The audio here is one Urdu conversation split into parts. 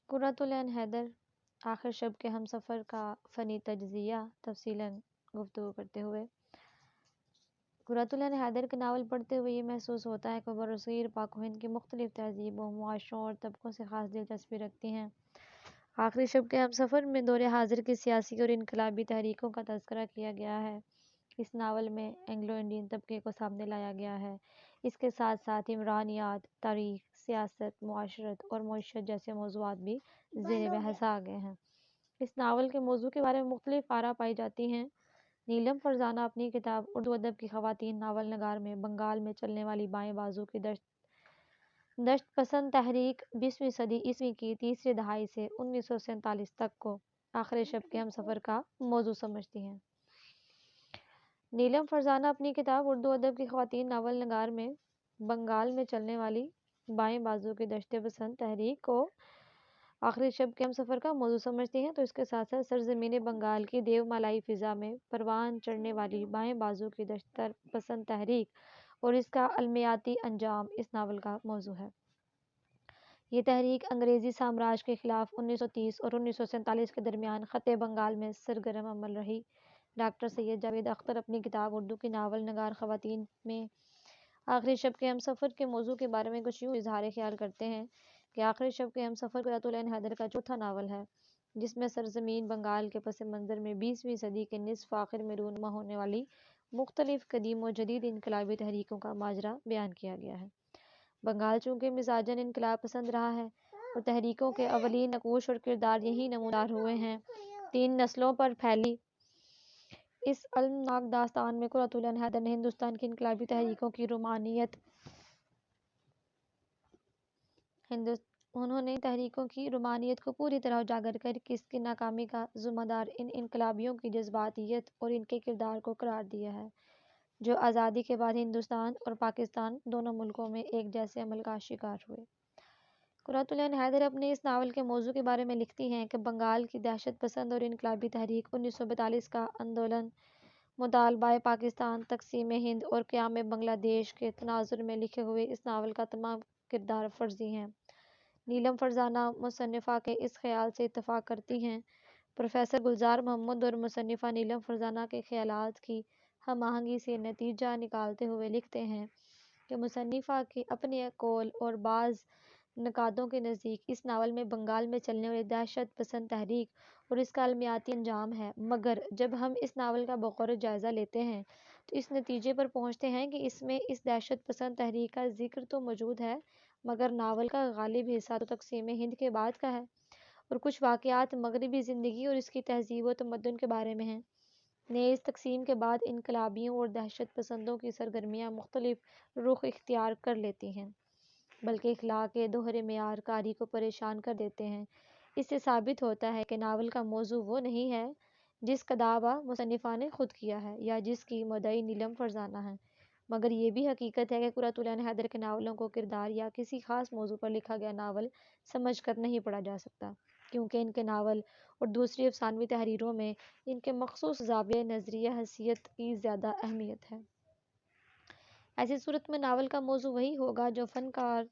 قرۃ العین حیدر آخر شب کے ہم سفر کا فنی تجزیہ تفصیلاً گفتگو کرتے ہوئے۔ قرۃ العین حیدر کے ناول پڑھتے ہوئے یہ محسوس ہوتا ہے کہ وہ برصغیر پاک و ہند کی مختلف تہذیبوں، معاشروں اور طبقوں سے خاص دلچسپی رکھتی ہیں۔ آخری شب کے ہم سفر میں دور حاضر کی سیاسی اور انقلابی تحریکوں کا تذکرہ کیا گیا ہے۔ اس ناول میں اینگلو انڈین طبقے کو سامنے لایا گیا ہے۔ اس کے ساتھ ساتھ عمرانیات، تاریخ، سیاست، معاشرت اور معیشت جیسے موضوعات بھی زیر بحث آ گئے ہیں۔ اس ناول کے موضوع کے بارے میں مختلف آراء پائی جاتی ہیں۔ نیلم فرزانہ اپنی کتاب اردو ادب کی خواتین ناول نگار میں بنگال میں چلنے والی بائیں بازو کی دشت پسند تحریک 20ویں صدی عیسوی کی تیسری دہائی سے 1947 تک کو آخر شب کے ہم سفر کا موضوع سمجھتی ہیں۔ نیلم فرزانہ اپنی کتاب اردو ادب کی خواتین ناول نگار میں بنگال میں چلنے والی بائیں بازو کی دشت پسند تحریک کو آخری شب کے ہم سفر کا موضوع سمجھتی ہیں، تو اس کے ساتھ ساتھ سرزمین بنگال کی دیو مالائی فضا میں پروان چڑھنے والی بائیں بازو کی دشت پسند تحریک اور اس کا المیاتی انجام اس ناول کا موضوع ہے۔ یہ تحریک انگریزی سامراج کے خلاف 1930 اور 1947 کے درمیان خطے بنگال میں سرگرم عمل رہی۔ ڈاکٹر سید جاوید اختر اپنی کتاب اردو کی ناول نگار خواتین میں آخری شب کے ہم سفر کے موضوع کے بارے میں کچھ یوں اظہار خیال کرتے ہیں کہ آخری شب کے ہم سفر قرۃ العین حیدر کا چوتھا ناول ہے، جس میں سرزمین بنگال کے پس منظر میں 20ویں صدی کے نصف آخر میں رونما ہونے والی مختلف قدیم و جدید انقلابی تحریکوں کا ماجرا بیان کیا گیا ہے۔ بنگال چونکہ مزاجاً انقلاب پسند رہا ہے اور تحریکوں کے اولین نقوش اور کردار یہیں نمودار ہوئے ہیں، 3 نسلوں پر پھیلی اس المناک داستان میں قرۃ العین حیدر نے ہندوستان کی انقلابی تحریکوں کی انہوں نے تحریکوں کی رومانیت کو پوری طرح اجاگر کر کے اس کی ناکامی کا ذمہ دار ان انقلابیوں کی جذباتیت اور ان کے کردار کو قرار دیا ہے، جو آزادی کے بعد ہندوستان اور پاکستان دونوں ملکوں میں ایک جیسے عمل کا شکار ہوئے۔ قرۃ العین حیدر اپنے اس ناول کے موضوع کے بارے میں لکھتی ہیں کہ بنگال کی دہشت پسند اور انقلابی تحریک 1942 کا آندولن، مطالبہ پاکستان، تقسیم ہند اور قیام بنگلہ دیش کے تناظر میں لکھے ہوئے اس ناول کا تمام کردار فرضی ہیں۔ نیلم فرزانہ مصنفہ کے اس خیال سے اتفاق کرتی ہیں۔ پروفیسر گلزار محمد اور مصنفہ نیلم فرزانہ کے خیالات کی ہم آہنگی سے نتیجہ نکالتے ہوئے لکھتے ہیں کہ مصنفہ کے اپنے قول اور بعض نقادوں کے نزدیک اس ناول میں بنگال میں چلنے والی دہشت پسند تحریک اور اس کا المیاتی انجام ہے، مگر جب ہم اس ناول کا بغور جائزہ لیتے ہیں تو اس نتیجے پر پہنچتے ہیں کہ اس میں اس دہشت پسند تحریک کا ذکر تو موجود ہے، مگر ناول کا غالب حصہ تو تقسیم ہند کے بعد کا ہے اور کچھ واقعات مغربی زندگی اور اس کی تہذیب و تمدن کے بارے میں ہیں۔ نیز تقسیم کے بعد انقلابیوں اور دہشت پسندوں کی سرگرمیاں مختلف رخ اختیار کر لیتی ہیں، بلکہ اخلاق کے دوہرے معیار قاری کو پریشان کر دیتے ہیں۔ اس سے ثابت ہوتا ہے کہ ناول کا موضوع وہ نہیں ہے جس کا دعویٰ مصنفہ نے خود کیا ہے یا جس کی مدعی نیلم فرزانہ ہے، مگر یہ بھی حقیقت ہے کہ قرۃ العین حیدر کے ناولوں کو کردار یا کسی خاص موضوع پر لکھا گیا ناول سمجھ کر نہیں پڑھا جا سکتا، کیونکہ ان کے ناول اور دوسری افسانوی تحریروں میں ان کے مخصوص زاویہ نظریہ حیثیت کی زیادہ اہمیت ہے۔ ایسی صورت میں ناول کا موضوع وہی ہوگا جو فنکار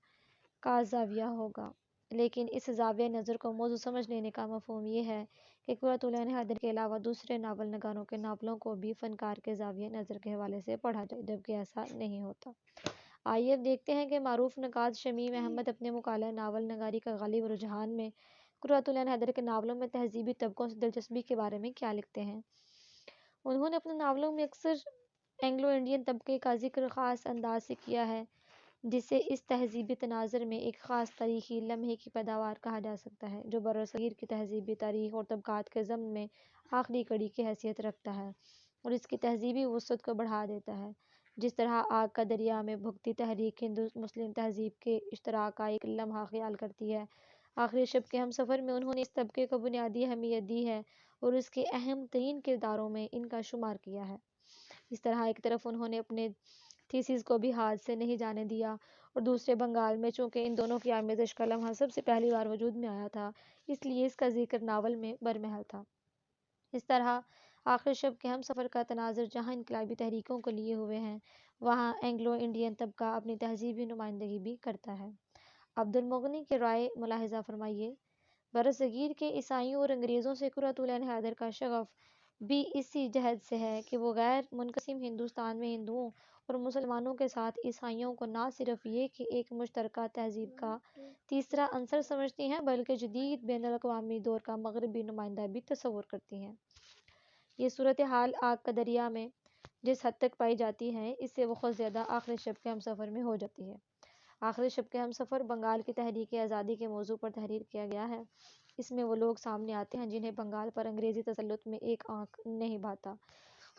کا زاویہ ہوگا، لیکن اس زاویہ نظر کو موضوع سمجھ لینے کا مفہوم یہ ہے کہ قرۃ العین حیدر کے علاوہ دوسرے ناول نگاروں کے ناولوں کو بھی فنکار کے زاویہ نظر کے حوالے سے پڑھا جائے، جبکہ ایسا نہیں ہوتا۔ آئیے اب دیکھتے ہیں کہ معروف نقاد شمیم احمد اپنے مقالہ ناول نگاری کا غالب رجحان میں قرۃ العین حیدر کے ناولوں میں تہذیبی طبقوں سے دلچسپی کے بارے میں کیا لکھتے ہیں۔ انہوں نے اپنے ناولوں میں اکثر اینگلو انڈین طبقے کا ذکر خاص انداز سے کیا ہے، جسے اس تہذیبی تناظر میں ایک خاص تاریخی لمحے کی پیداوار کہا جا سکتا ہے، جو برصغیر کی تہذیبی تاریخ اور طبقات کے ضمن میں آخری کڑی کی حیثیت رکھتا ہے اور اس کی تہذیبی وسعت کو بڑھا دیتا ہے۔ جس طرح آگ کا دریا میں بھگتی تحریک ہندو مسلم تہذیب کے اشتراک کا ایک لمحہ خیال کرتی ہے، آخری شب کے ہم سفر میں انہوں نے اس طبقے کو بنیادی اہمیت دی ہے اور اس کے اہم ترین کرداروں میں ان کا شمار کیا ہے۔ اس طرح ایک طرف انہوں نے اپنے تھیسس کو بھی ہاتھ سے نہیں جانے دیا اور دوسرے بنگال میں چونکہ ان دونوں کی آمیزش کا لمحہ سب سے پہلی بار وجود میں آیا تھا، اس لیے اس کا ذکر ناول میں برمحل تھا۔ اس طرح آخر شب کے ہم سفر کا تناظر جہاں انقلابی تحریکوں کو لیے ہوئے ہیں، وہاں اینگلو انڈین طبقہ اپنی تہذیبی نمائندگی بھی کرتا ہے۔ عبد المغنی کی رائے ملاحظہ فرمائیے۔ برصغیر کے عیسائیوں اور انگریزوں سے قرۃ العین حیدر کا شغف بھی اسی جہت سے ہے کہ وہ غیر منقسم ہندوستان میں ہندوؤں اور مسلمانوں کے ساتھ عیسائیوں کو نہ صرف یہ کہ ایک مشترکہ تہذیب کا تیسرا عنصر سمجھتی ہیں بلکہ جدید بین الاقوامی دور کا مغربی نمائندہ بھی تصور کرتی ہیں۔ یہ صورتحال آگ کا دریا میں جس حد تک پائی جاتی ہے اس سے بہت زیادہ آخری شب کے ہمسفر میں ہو جاتی ہے۔ آخری شب کے ہمسفر بنگال کی تحریک آزادی کے موضوع پر تحریر کیا گیا ہے۔ اس میں وہ لوگ سامنے آتے ہیں جنہیں بنگال پر انگریزی تسلط میں ایک آنکھ نہیں بھاتا۔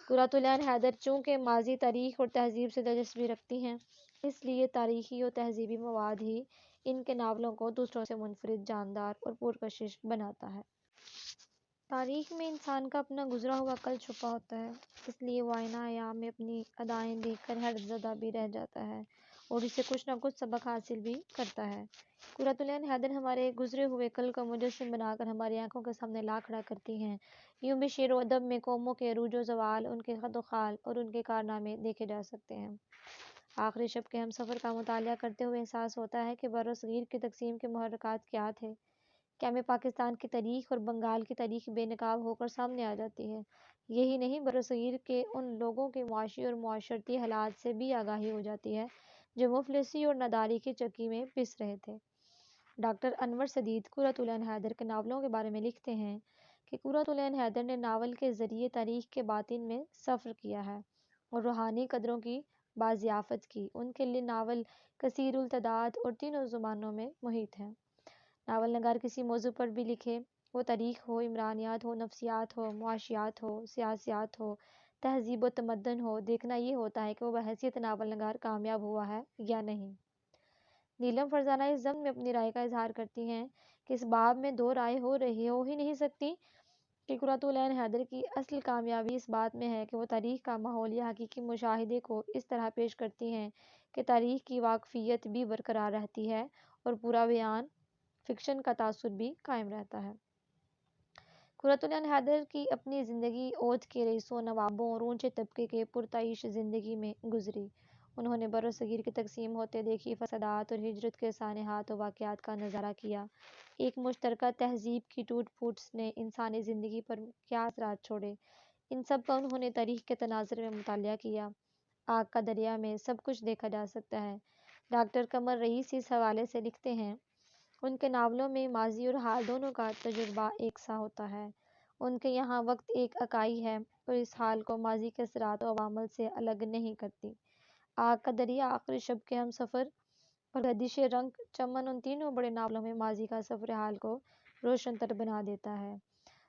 قرۃ العین حیدر چونکہ ماضی، تاریخ اور تہذیب سے دلچسپی رکھتی ہیں، اس لیے تاریخی اور تہذیبی مواد ہی ان کے ناولوں کو دوسروں سے منفرد، جاندار اور پرکشش بناتا ہے۔ تاریخ میں انسان کا اپنا گزرا ہوا کل چھپا ہوتا ہے، اس لیے وہ آئینہ ایام میں اپنی ادائیں دیکھ کر حیرت زدہ بھی رہ جاتا ہے اور اس سے کچھ نہ کچھ سبق حاصل بھی کرتا ہے۔ قرۃ العین حیدر ہمارے گزرے ہوئے کل کو مجسم بنا کر ہماری آنکھوں کے سامنے لا کھڑا کرتی ہیں۔ یوں بھی شعر و ادب میں قوموں کے عروج و زوال، ان کے خد و خال اور ان کے کارنامے دیکھے جا سکتے ہیں۔ آخری شب کے ہمسفر کا مطالعہ کرتے ہوئے احساس ہوتا ہے کہ برصغیر کی تقسیم کے محرکات کیا تھے۔ کیا میں پاکستان کی تاریخ اور بنگال کی تاریخ بے نقاب ہو کر سامنے آ جاتی ہے۔ یہی نہیں، برصغیر کے ان لوگوں کے معاشی اور معاشرتی حالات سے بھی آگاہی ہو جاتی ہے جو مفلسی اور ناداری کی چکی میں پس رہے تھے۔ ڈاکٹر انور سدید قرۃ العین حیدر کے ناولوں کے بارے میں لکھتے ہیں کہ قرۃ العین حیدر نے ناول کے ذریعے تاریخ کے باطن میں سفر کیا ہے اور روحانی قدروں کی بازیافت کی۔ ان کے لیے ناول کثیر التعداد اور تینوں زبانوں میں محیط ہے۔ ناول نگار کسی موضوع پر بھی لکھے، وہ تاریخ ہو، عمرانیات ہو، نفسیات ہو، معاشیات ہو، سیاسیات ہو، تہذیب و تمدن ہو، دیکھنا یہ ہوتا ہے کہ وہ بحیثیت ناول نگار کامیاب ہوا ہے یا نہیں۔ نیلم فرزانہ اس ضمن میں اپنی رائے کا اظہار کرتی ہیں کہ اس باب میں دو رائے ہو ہی نہیں سکتی کہ قرۃ العین حیدر کی اصل کامیابی اس بات میں ہے کہ وہ تاریخ کا ماحول یا حقیقی مشاہدے کو اس طرح پیش کرتی ہیں کہ تاریخ کی واقفیت بھی برقرار رہتی ہے اور پورا بیان فکشن کا تاثر بھی قائم رہتا ہے۔ قرۃ العین حیدر کی اپنی زندگی اودھ کے رئیسوں، نوابوں اور اونچے طبقے کے پرتعیش زندگی میں گزری۔ انہوں نے برصغیر کی تقسیم ہوتے دیکھی فسادات اور ہجرت کے سانحات و واقعات کا نظارہ کیا۔ ایک مشترکہ تہذیب کی ٹوٹ پھوٹ نے انسانی زندگی پر کیا اثرات چھوڑے، ان سب کا انہوں نے تاریخ کے تناظر میں مطالعہ کیا۔ آگ کا دریا میں سب کچھ دیکھا جا سکتا ہے۔ ڈاکٹر قمر رئیس اس حوالے سے لکھتے ہیں، ان کے ناولوں میں ماضی اور حال دونوں کا تجربہ یکساں ہوتا ہے۔ ان کے یہاں وقت ایک اکائی ہے اور اس حال کو ماضی کے اثرات و عوامل سے الگ نہیں کرتی۔ آگ کا دریا، آخری شب کے ہمسفر اور گردش رنگ چمن ان تینوں بڑے ناولوں میں ماضی کا سفر حال کو روشن تر بنا دیتا ہے۔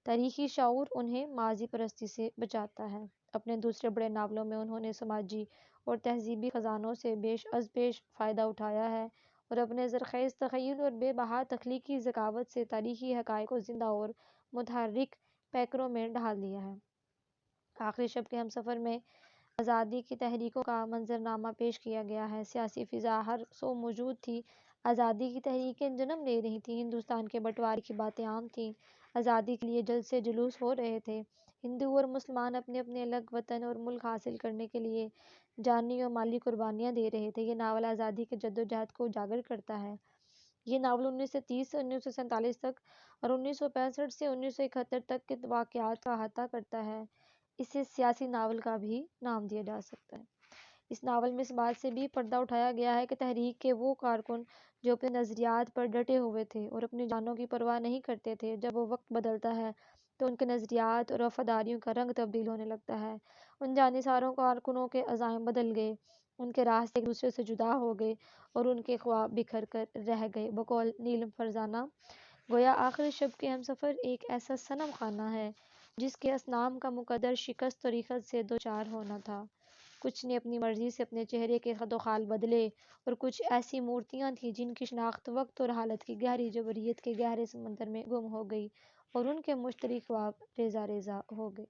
تاریخی شعور انہیں ماضی پرستی سے بچاتا ہے۔ اپنے دوسرے بڑے ناولوں میں انہوں نے سماجی اور تہذیبی خزانوں سے بیش از بیش فائدہ اٹھایا ہے اور اپنے زرخیز تخیل اور بے بہا تخلیقی ذکاوت سے تاریخی حقائق کو زندہ اور متحرک پیکروں میں ڈھال دیا ہے۔ آخری شب کے ہمسفر میں آزادی کی تحریکوں کا منظرنامہ پیش کیا گیا ہے۔ سیاسی فضا ہر سو موجود تھی۔ آزادی کی تحریکیں جنم لے رہی تھیں۔ ہندوستان کے بٹوارے کی باتیں عام تھیں۔ آزادی کے لیے جلسے جلوس ہو رہے تھے۔ ہندو اور مسلمان اپنے اپنے الگ وطن اور ملک حاصل کرنے کے لیے جانی و مالی قربانیاں دے رہے تھے۔ یہ ناول آزادی کی جدوجہد کو اجاگر کرتا ہے۔ یہ ناول 1930 سے 1947 تک اور 1965 سے 1971 تک کے واقعات کا احاطہ کرتا ہے۔ اسے سیاسی ناول کا بھی نام دیا جا سکتا ہے۔ اس ناول میں اس بات سے بھی پردہ اٹھایا گیا ہے کہ تحریک کے وہ کارکن جو اپنے نظریات پر ڈٹے ہوئے تھے اور اپنی جانوں کی پرواہ نہیں کرتے تھے، جب وہ وقت بدلتا ہے تو ان کے نظریات اور وفاداریوں کا رنگ تبدیل ہونے لگتا ہے۔ ان جانثاروں کارکنوں کے عزائم بدل گئے، ان کے راستے ایک دوسرے سے جدا ہو گئے اور ان کے خواب بکھر کر رہ گئے۔ بقول نیلم فرزانہ، گویا آخری شب کے ہمسفر ایک ایسا صنم خانہ ہے جس کے اصنام کا مقدر شکست و ریخت سے دوچار ہونا تھا۔ کچھ نے اپنی مرضی سے اپنے چہرے کے خد و خال بدلے اور کچھ ایسی مورتیاں تھیں جن کی شناخت وقت اور حالت کی گہری جبریت کے گہرے سمندر میں گم ہو گئی اور ان کے مشترک خواب ریزہ ریزہ ہو گئے۔